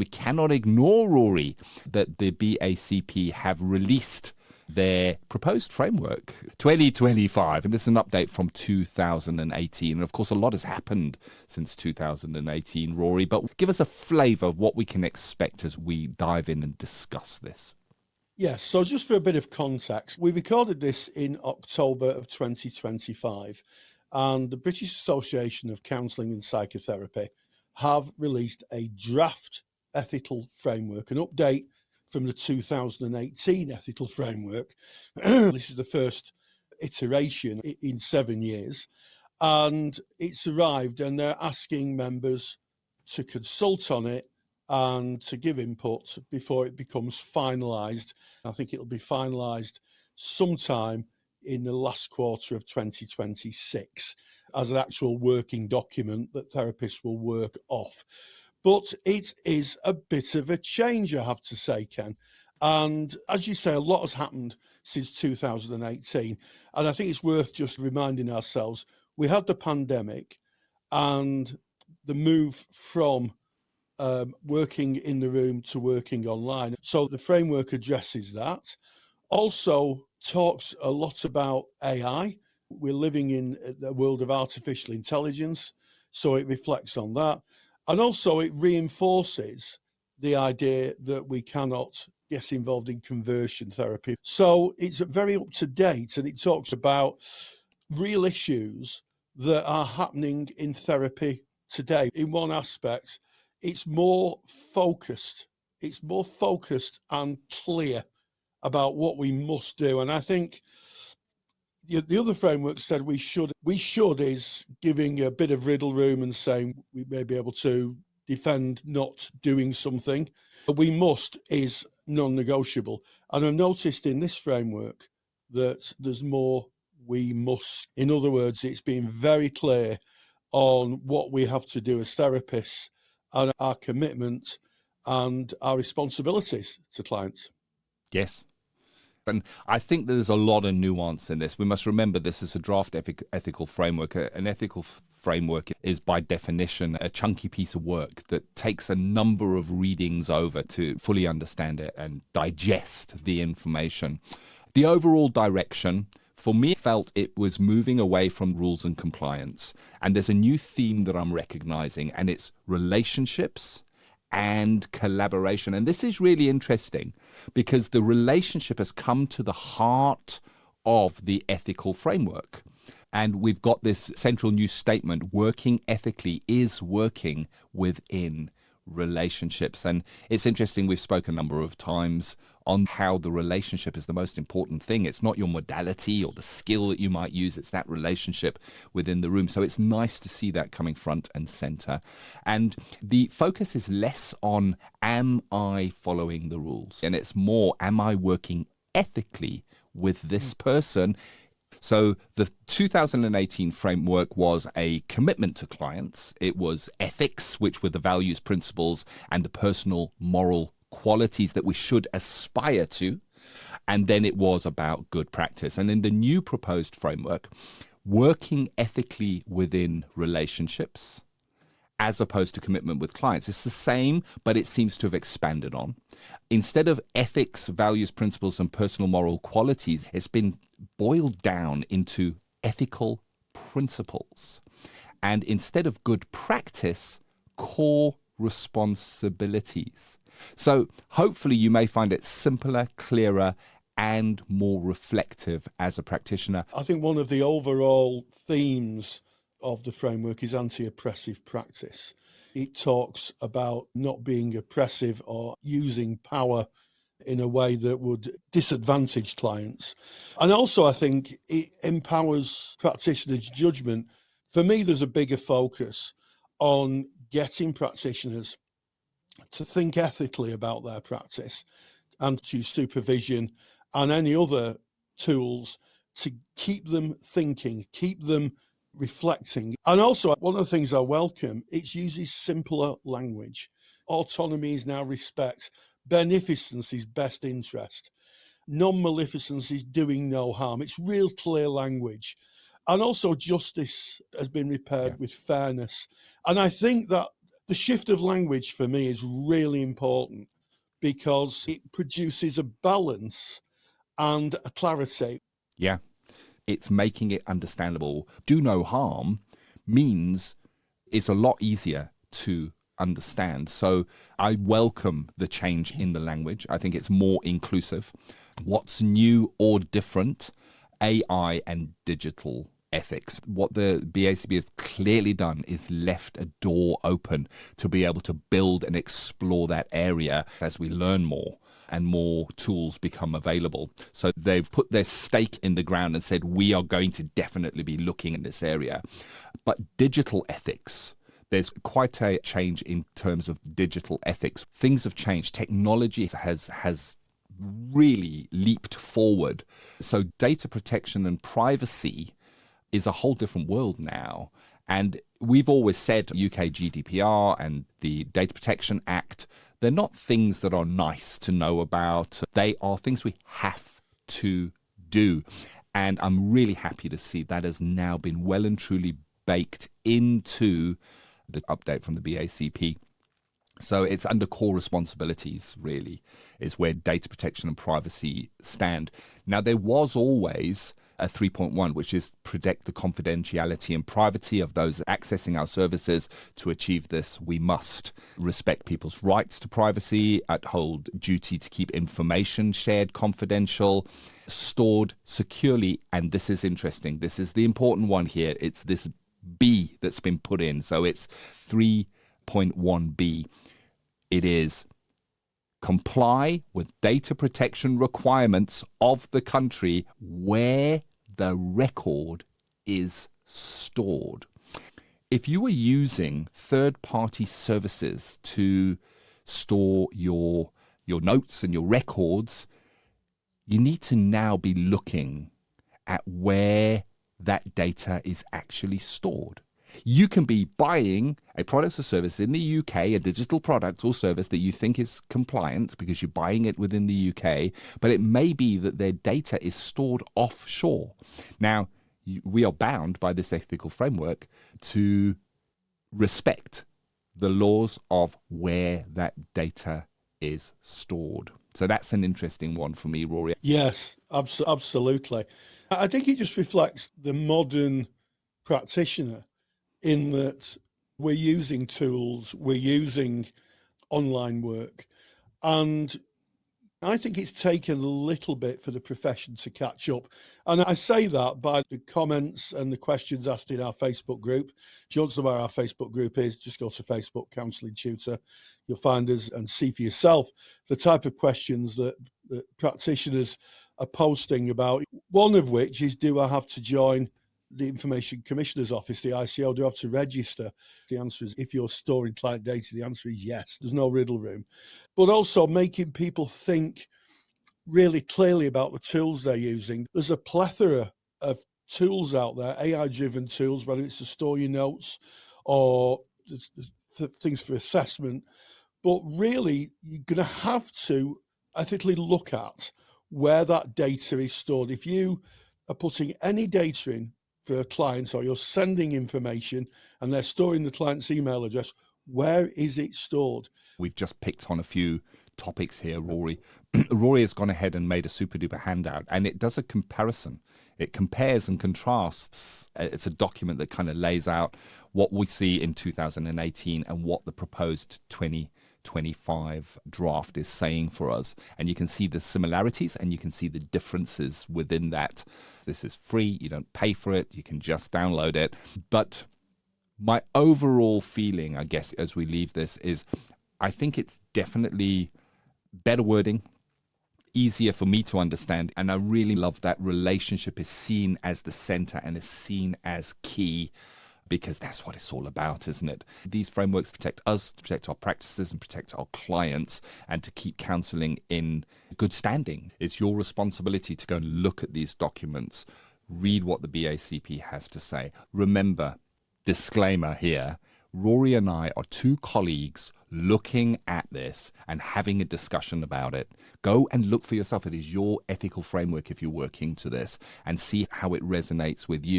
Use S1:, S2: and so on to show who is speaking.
S1: We cannot ignore, Rory, that the BACP have released their proposed framework 2025, and this is an update from 2018. And of course, a lot has happened since 2018, Rory, but give us a flavour of what we can expect as we dive in and discuss this.
S2: Yes, so just for a bit of context, we recorded this in October of 2025, and the British Association of Counselling and Psychotherapy have released a draft ethical framework, an update from the 2018 ethical framework. This is the first iteration in 7 years, and it's arrived, and they're asking members to consult on it and to give input before it becomes finalised. I think it'll be finalised sometime in the last quarter of 2026 as an actual working document that therapists will work off. But it is a bit of a change, I have to say, Ken. And as you say, a lot has happened since 2018. And I think it's worth just reminding ourselves, we had the pandemic and the move from working in the room to working online. So the framework addresses that. Also talks a lot about AI. We're living in a world of artificial intelligence, so it reflects on that. And also it reinforces the idea that we cannot get involved in conversion therapy. So it's very up to date, and it talks about real issues that are happening in therapy today. In one aspect, it's more focused. It's more focused and clear about what we must do. And I think the other framework said we should is giving a bit of riddle room and saying we may be able to defend not doing something. But we must is non-negotiable. And I noticed in this framework that there's more we must. In other words, it's been very clear on what we have to do as therapists and our commitment and our responsibilities to clients.
S1: Yes. And I think there's a lot of nuance in this. We must remember this is a draft ethical framework. An ethical framework is by definition a chunky piece of work that takes a number of readings over to fully understand it and digest the information. The overall direction, for me, felt it was moving away from rules and compliance. And there's a new theme that I'm recognizing, and it's relationships and collaboration. And this is really interesting because the relationship has come to the heart of the ethical framework. And we've got this central new statement: working ethically is working within relationships. And it's interesting, we've spoken a number of times on how the relationship is the most important thing. It's not your modality or the skill that you might use, it's that relationship within the room. So it's nice to see that coming front and center. And the focus is less on am I following the rules, and it's more am I working ethically with this person. So the 2018 framework was a commitment to clients. It was ethics, which were the values, principles, and the personal moral qualities that we should aspire to. And then it was about good practice. And in the new proposed framework, working ethically within relationships as opposed to commitment with clients. It's the same, but it seems to have expanded on. Instead of ethics, values, principles, and personal moral qualities, it's been boiled down into ethical principles. And instead of good practice, core responsibilities. So hopefully you may find it simpler, clearer, and more reflective as a practitioner.
S2: I think one of the overall themes of the framework is anti-oppressive practice. It talks about not being oppressive or using power in a way that would disadvantage clients. And also, I think it empowers practitioners' judgment. For me, there's a bigger focus on getting practitioners to think ethically about their practice and to supervision and any other tools to keep them thinking, keep them reflecting. And also, one of the things I welcome, it uses simpler language. Autonomy is now respect. Beneficence is best interest. Non-maleficence is doing no harm. It's real clear language. And also justice has been repaired with fairness. And I think that The shift of language for me is really important because it produces a balance and a clarity.
S1: Yeah, it's making it understandable. Do no harm means it's a lot easier to understand. So I welcome the change in the language. I think it's more inclusive. What's new or different? AI and digital ethics. What the BACP have clearly done is left a door open to be able to build and explore that area as we learn more and more tools become available. So they've put their stake in the ground and said, we are going to definitely be looking in this area. But digital ethics, there's quite a change in terms of digital ethics. Things have changed. Technology has really leaped forward. So data protection and privacy is a whole different world now. And we've always said UK GDPR and the Data Protection Act, they're not things that are nice to know about. They are things we have to do. And I'm really happy to see that has now been well and truly baked into the update from the BACP. So it's under core responsibilities, really, is where data protection and privacy stand. Now, there was always a 3.1, which is protect the confidentiality and privacy of those accessing our services. To achieve this, we must respect people's rights to privacy, uphold duty to keep information shared confidential, stored securely. And this is interesting. This is the important one here. It's this B that's been put in. So it's 3.1B. It is comply with data protection requirements of the country where the record is stored. If you are using third-party services to store your notes and your records, you need to now be looking at where that data is actually stored. You can be buying a product or service in the UK, a digital product or service that you think is compliant because you're buying it within the UK, but it may be that their data is stored offshore. Now, we are bound by this ethical framework to respect the laws of where that data is stored. So that's an interesting one for me, Rory.
S2: Yes, absolutely. I think it just reflects the modern practitioner in that we're using tools, we're using online work, and I think it's taken a little bit for the profession to catch up. And I say that by the comments and the questions asked in our Facebook group. If you want to know where our Facebook group is, just go to Facebook Counselling Tutor. You'll find us and see for yourself the type of questions that practitioners are posting about. One of which is, do I have to join the Information Commissioner's Office, the ICO? Do I have to register? The answer is, if you're storing client data, the answer is yes. There's no riddle room. But also making people think really clearly about the tools they're using. There's a plethora of tools out there, AI-driven tools, whether it's to store your notes or things for assessment. But really, you're going to have to ethically look at where that data is stored. If you are putting any data in for a client, or you're sending information and they're storing the client's email address, where is it stored?
S1: We've just picked on a few topics here, Rory. Rory has gone ahead and made a super duper handout, and it does a comparison. It compares and contrasts. It's a document that kind of lays out what we see in 2018 and what the proposed 2025 draft is saying for us. And you can see the similarities and you can see the differences within that. This is free. You don't pay for it. You can just download it. But my overall feeling, I guess, as we leave this is I think it's definitely better wording, easier for me to understand. And I really love that relationship is seen as the center and is seen as key, because that's what it's all about, isn't it? These frameworks protect us, protect our practices, and protect our clients, and to keep counselling in good standing. It's your responsibility to go and look at these documents, read what the BACP has to say. Remember, disclaimer here, Rory and I are two colleagues looking at this and having a discussion about it. Go and look for yourself. It is your ethical framework if you're working to this, and see how it resonates with you.